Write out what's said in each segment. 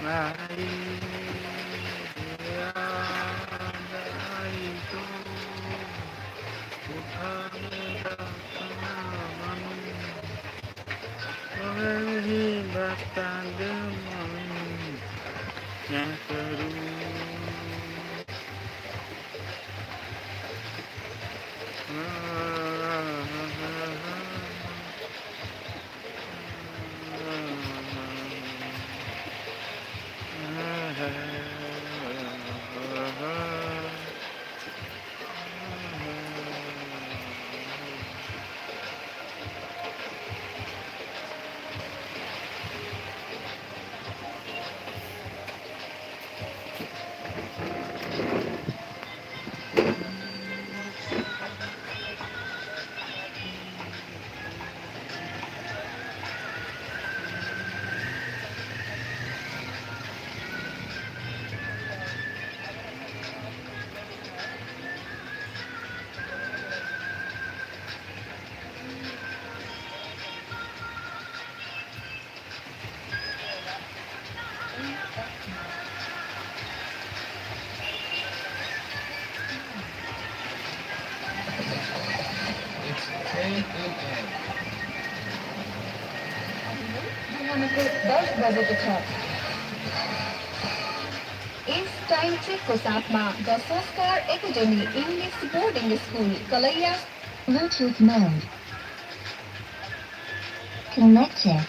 आई आई तो उठा मेरा मन ही बता दे मन क्या करूं दस बजेको छ इस टाइम चेकको साथमा द संस्कार academy English boarding school Kalaiya Bluetooth mode connected.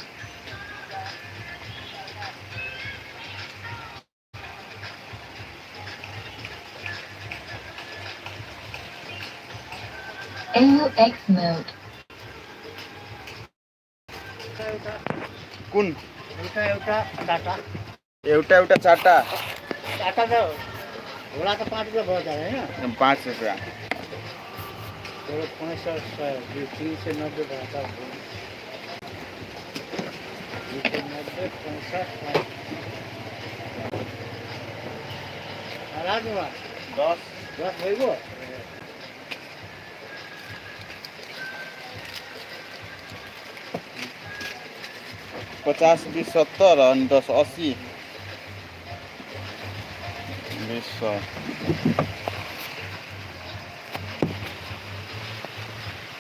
AUX mode. कुन एउटा एउटा टाटा एउटा एउटा चारटा टाटा त होला त 5 रुपियाँ भयो त होइन 5 रुपियाँ 65 390 भयो त 390 65 राजुमा 10 भइगयो 50 20 70 अनि 10 80 20 100